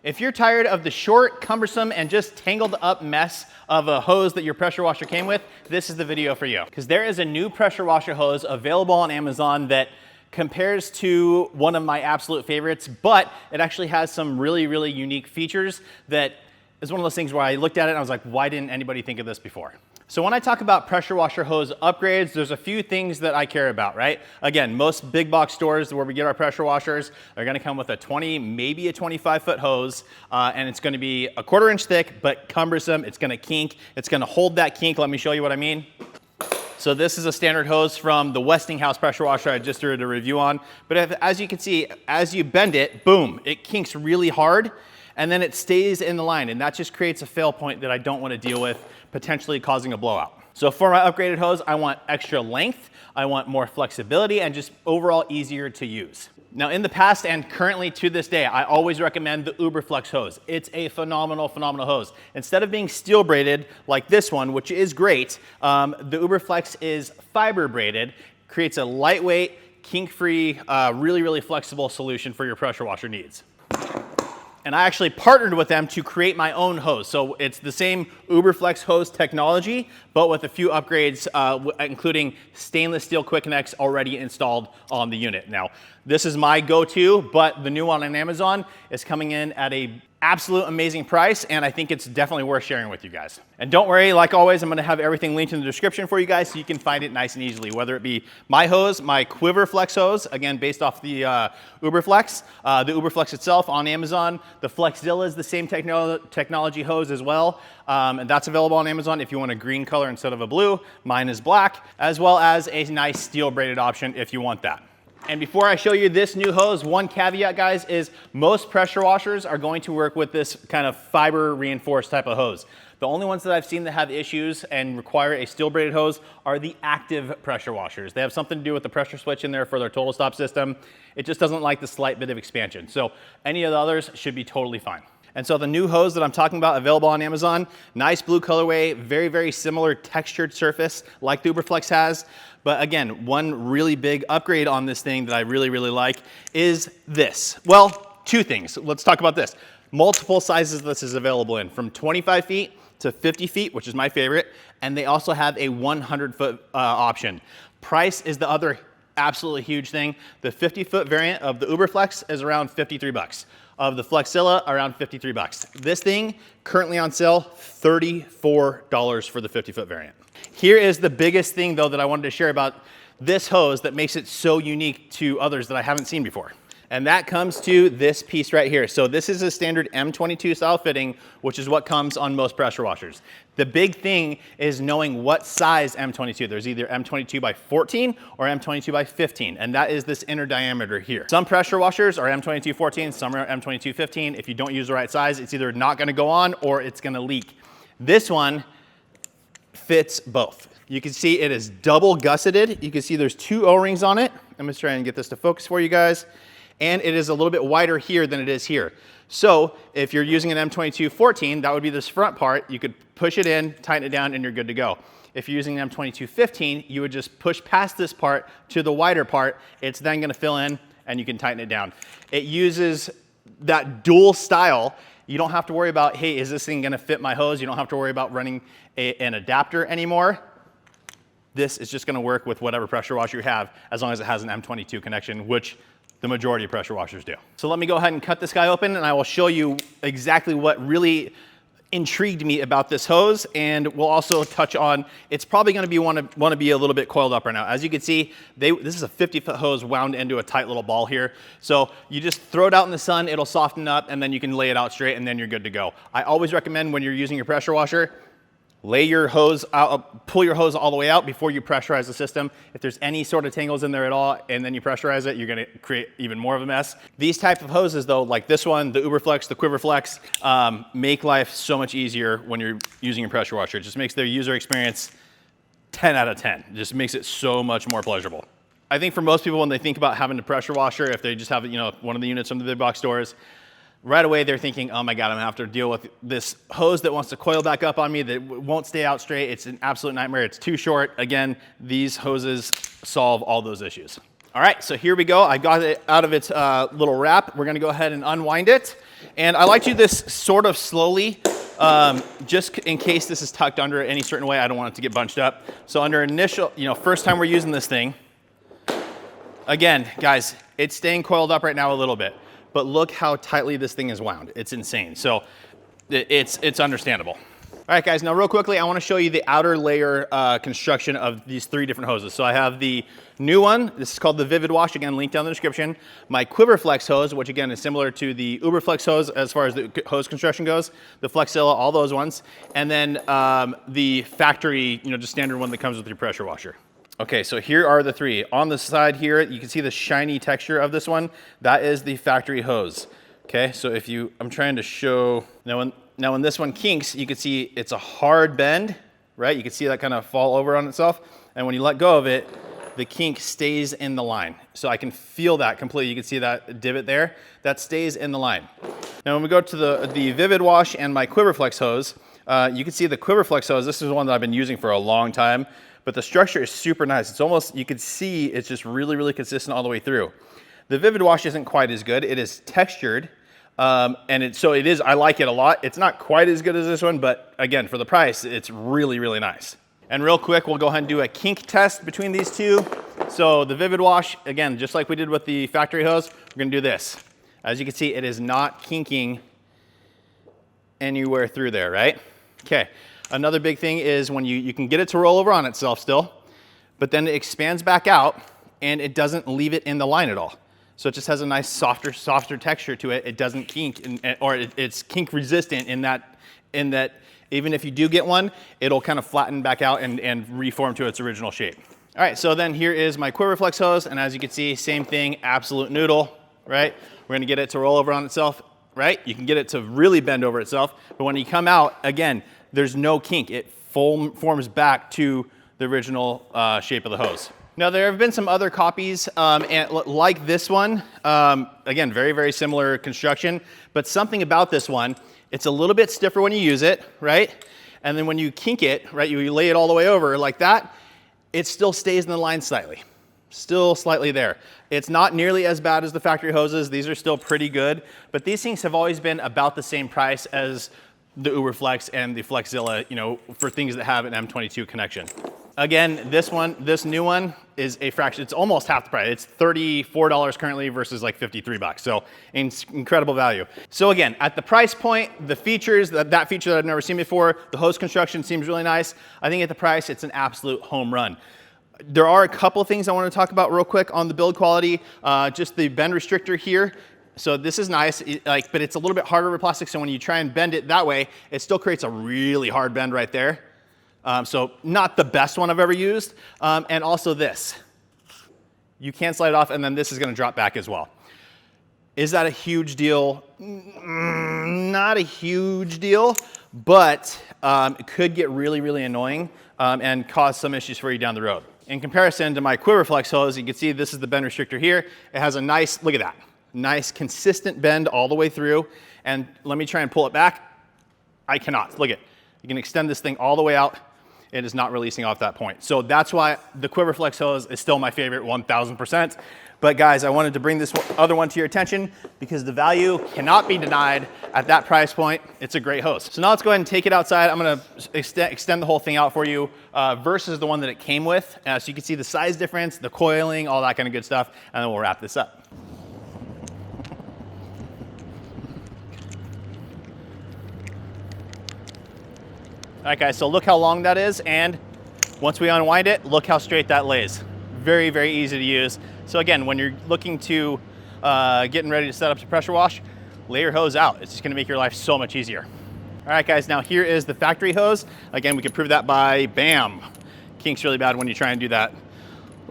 If you're tired of the short, cumbersome, and just tangled up mess of a hose that your pressure washer came with, this is the video for you. Because there is a new pressure washer hose available on Amazon that compares to one of my absolute favorites, but it actually has some really, really unique features that is one of those things where I looked at it and I was like, why didn't anybody think of this before? So when I talk about pressure washer hose upgrades, there's a few things that I care about, right? Again, most big box stores where we get our pressure washers are gonna come with a 20, maybe a 25-foot hose, and it's gonna be a 1/4 inch thick, but cumbersome. It's gonna kink. It's gonna hold that kink. Let me show you what I mean. So this is a standard hose from the Westinghouse pressure washer I just did a review on. But as you can see, as you bend it, boom, it kinks really hard, and then it stays in the line, and that just creates a fail point that I don't want to deal with, potentially causing a blowout. So for my upgraded hose, I want extra length, I want more flexibility, and just overall easier to use. Now in the past and currently to this day, I always recommend the Uberflex hose. It's a phenomenal, phenomenal hose. Instead of being steel braided like this one, which is great, the Uberflex is fiber braided, creates a lightweight, kink-free, really, really flexible solution for your pressure washer needs. And I actually partnered with them to create my own hose. So it's the same Uberflex hose technology, but with a few upgrades, including stainless steel quick connects already installed on the unit. Now, this is my go-to, but the new one on Amazon is coming in at a absolute amazing price, and I think it's definitely worth sharing with you guys. And don't worry, like always, I'm gonna have everything linked in the description for you guys so you can find it nice and easily, whether it be my hose, my Quiverflex hose, again, based off the Uberflex, the Uberflex itself on Amazon. The Flexzilla is the same technology hose as well, and that's available on Amazon if you want a green color instead of a blue. Mine is black, as well as a nice steel braided option if you want that. And before I show you this new hose, one caveat, guys, is most pressure washers are going to work with this kind of fiber reinforced type of hose. The only ones that I've seen that have issues and require a steel braided hose are the active pressure washers. They have something to do with the pressure switch in there for their total stop system. It just doesn't like the slight bit of expansion. So any of the others should be totally fine. And so the new hose that I'm talking about, available on Amazon, nice blue colorway, very, very similar textured surface like the Uberflex has. But again, one really big upgrade on this thing that I really, really like is this. Well, two things. Let's talk about this. Multiple sizes this is available in, from 25 feet to 50 feet, which is my favorite. And they also have a 100-foot option. Price is the other absolutely huge thing. The 50-foot variant of the Uberflex is around 53 bucks. Of the Flexzilla, around 53 bucks. This thing, currently on sale, $34 for the 50-foot variant. Here is the biggest thing, though, that I wanted to share about this hose that makes it so unique to others that I haven't seen before. And that comes to this piece right here. So this is a standard M22 style fitting, which is what comes on most pressure washers. The big thing is knowing what size M22. There's either M22 by 14 or M22 by 15, and that is this inner diameter here. Some pressure washers are M22 14, some are M22 15. If you don't use the right size, it's either not gonna go on or it's gonna leak. This one fits both. You can see it is double gusseted. You can see there's 2 O-rings on it. I'm gonna try and get this to focus for you guys. And it is a little bit wider here than it is here. So if you're using an M22 14, that would be this front part. You could push it in, tighten it down, and you're good to go. If you're using an M22 15, you would just push past this part to the wider part. It's then gonna fill in, and you can tighten it down. It uses that dual style. You don't have to worry about, hey, is this thing gonna fit my hose? You don't have to worry about running an adapter anymore. This is just gonna work with whatever pressure washer you have, as long as it has an M22 connection, which the majority of pressure washers do. So let me go ahead and cut this guy open, and I will show you exactly what really intrigued me about this hose, and we'll also touch on, it's probably gonna be want to be a little bit coiled up right now. As you can see, this is a 50-foot hose wound into a tight little ball here. So you just throw it out in the sun, it'll soften up, and then you can lay it out straight, and then you're good to go. I always recommend when you're using your pressure washer, lay your hose out, pull your hose all the way out before you pressurize the system. If there's any sort of tangles in there at all, and then you pressurize it, you're gonna create even more of a mess. These type of hoses though, like this one, the Uberflex, the Quiverflex, make life so much easier when you're using your pressure washer. It just makes their user experience 10 out of 10. It just makes it so much more pleasurable. I think for most people, when they think about having a pressure washer, if they just have, one of the units from the big box stores, right away they're thinking, oh my God, I'm gonna have to deal with this hose that wants to coil back up on me that won't stay out straight. It's an absolute nightmare. It's too short. Again, these hoses solve all those issues. All right, so here we go. I got it out of its little wrap. We're gonna go ahead and unwind it. And I like to do this sort of slowly, just in case this is tucked under any certain way. I don't want it to get bunched up. So under initial, first time we're using this thing, again, guys, it's staying coiled up right now a little bit, but look how tightly this thing is wound. It's insane. So it's understandable. All right, guys, now real quickly, I want to show you the outer layer construction of these 3 different hoses. So I have the new one. This is called the Vvividwash. Again, link down in the description. My Quiverflex hose, which again is similar to the Uberflex hose as far as the hose construction goes. The Flexzilla, all those ones. And then the factory, just standard one that comes with your pressure washer. Okay, so here are the 3. On the side here, you can see the shiny texture of this one. That is the factory hose. Okay, so I'm trying to show, now when this one kinks, you can see it's a hard bend, right? You can see that kind of fall over on itself. And when you let go of it, the kink stays in the line. So I can feel that completely. You can see that divot there. That stays in the line. Now when we go to the Vvividwash and my Quiverflex hose, you can see the Quiverflex hose. This is one that I've been using for a long time, but the structure is super nice. It's almost, you can see it's just really, really consistent all the way through. The Vvividwash isn't quite as good. It is textured. So it is, I like it a lot. It's not quite as good as this one, but again, for the price, it's really, really nice. And real quick, we'll go ahead and do a kink test between these 2. So the Vvividwash, again, just like we did with the factory hose, we're gonna do this. As you can see, it is not kinking anywhere through there, right? Okay, another big thing is when you can get it to roll over on itself still, but then it expands back out and it doesn't leave it in the line at all. So it just has a nice softer texture to it. It doesn't kink, it's kink resistant in that even if you do get one, it'll kind of flatten back out and reform to its original shape. All right, so then here is my Quiverflex hose, and as you can see, same thing, absolute noodle, right? We're gonna get it to roll over on itself, right? You can get it to really bend over itself, but when you come out, again, there's no kink. It forms back to the original shape of the hose. Now there have been some other copies like this one. Again, very, very similar construction, but something about this one, it's a little bit stiffer when you use it, right? And then when you kink it, right, you lay it all the way over like that, it still stays in the line slightly. Still slightly there. It's not nearly as bad as the factory hoses. These are still pretty good, but these things have always been about the same price as the Uberflex and the Flexzilla, for things that have an M22 connection. Again, this new one is a fraction. It's almost half the price. It's $34 currently versus like 53 bucks. So incredible value. So again, at the price point, the features, that feature that I've never seen before, the hose construction seems really nice. I think at the price, it's an absolute home run. There are a couple things I want to talk about real quick on the build quality. Just the bend restrictor here. So this is nice, but it's a little bit harder with plastic. So when you try and bend it that way, it still creates a really hard bend right there. So not the best one I've ever used. And also this, you can't slide it off, and then this is gonna drop back as well. Is that a huge deal? Not a huge deal, but it could get really, really annoying and cause some issues for you down the road. In comparison to my Quiverflex hose, you can see this is the bend restrictor here. It has a nice, look at that, nice consistent bend all the way through. And let me try and pull it back. I cannot, look at it. You can extend this thing all the way out. It is not releasing off that point. So that's why the Quiverflex hose is still my favorite 1000%. But guys, I wanted to bring this other one to your attention because the value cannot be denied at that price point. It's a great hose. So now let's go ahead and take it outside. I'm gonna extend the whole thing out for you versus the one that it came with. So you can see the size difference, the coiling, all that kind of good stuff, and then we'll wrap this up. All right, guys, so look how long that is, and once we unwind it, look how straight that lays. Very, very easy to use. So again, when you're looking to getting ready to set up to pressure wash, lay your hose out. It's just gonna make your life so much easier. All right, guys, now here is the factory hose. Again, we can prove that by bam. Kink's really bad when you try and do that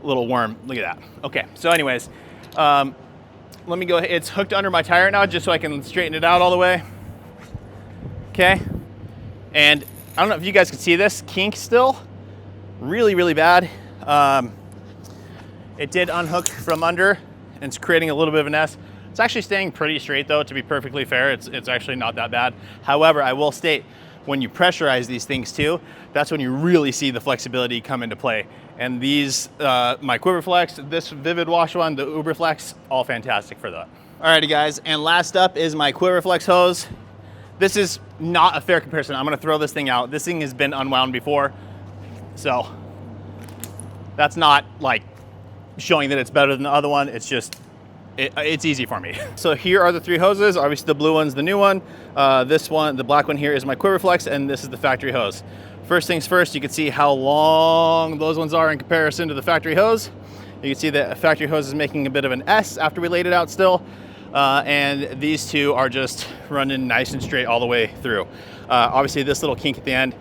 little worm. Look at that. Okay, so anyways, let me go ahead. It's hooked under my tire now just so I can straighten it out all the way. Okay, and I don't know if you guys can see this, kink still, really, really bad. It did unhook from under and it's creating a little bit of an S. It's actually staying pretty straight though, to be perfectly fair. It's actually not that bad. However, I will state, when you pressurize these things too, that's when you really see the flexibility come into play. And these, my Quiverflex, this Vvividwash one, the Uberflex, all fantastic for that. Alrighty guys, and last up is my Quiverflex hose. This is not a fair comparison. I'm gonna throw this thing out. This thing has been unwound before, so that's not like showing that it's better than the other one. It's just, it's easy for me. So here are the 3 hoses. Obviously the blue one's the new one. This one, the black one here, is my Quiverflex, and this is the factory hose. First things first, you can see how long those ones are in comparison to the factory hose. You can see that factory hose is making a bit of an S after we laid it out still. And these two are just running nice and straight all the way through. Obviously this little kink at the end,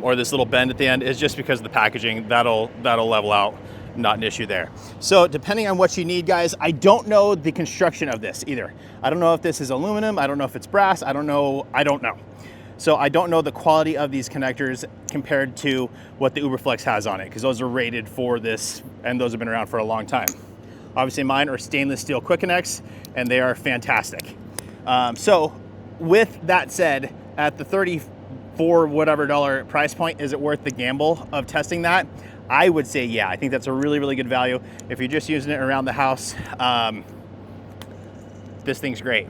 or this little bend at the end, is just because of the packaging. That'll level out, not an issue there. So depending on what you need, guys, I don't know the construction of this either. I don't know if this is aluminum, I don't know if it's brass, I don't know. So I don't know the quality of these connectors compared to what the Uberflex has on it, because those are rated for this, and those have been around for a long time. Obviously mine are stainless steel quick connects, and they are fantastic. So with that said, at the $34 whatever price point, is it worth the gamble of testing that? I would say yeah. I think that's a really, really good value. If you're just using it around the house, this thing's great.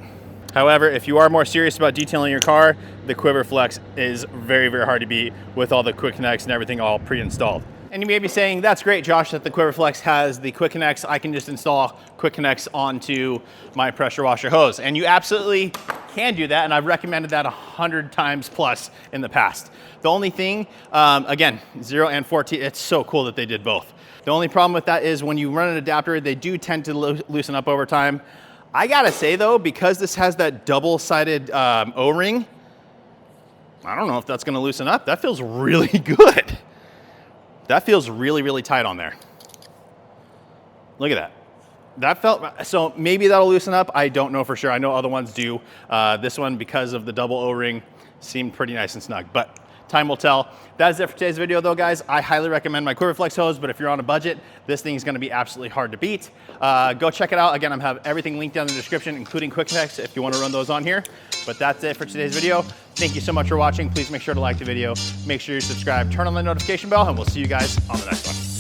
However, if you are more serious about detailing your car, the Quiverflex is very, very hard to beat with all the quick connects and everything all pre-installed. And you may be saying, that's great, Josh, that the Quiverflex has the quick connects. I can just install quick connects onto my pressure washer hose. And you absolutely can do that, and I've recommended that 100 times plus in the past. The only thing, again, 0 and 14, it's so cool that they did both. The only problem with that is when you run an adapter, they do tend to loosen up over time. I gotta say though, because this has that double-sided O-ring, I don't know if that's gonna loosen up. That feels really good. That feels really, really tight on there. Look at that. That felt, so maybe that'll loosen up. I don't know for sure. I know other ones do. This one, because of the double O-ring, seemed pretty nice and snug, but time will tell. That is it for today's video though, guys. I highly recommend my Quiverflex hose, but if you're on a budget, this thing is gonna be absolutely hard to beat. Go check it out. Again, I'm have everything linked down in the description, including quick connects if you wanna run those on here. But that's it for today's video. Thank you so much for watching. Please make sure to like the video, make sure you subscribe, turn on the notification bell, and we'll see you guys on the next one.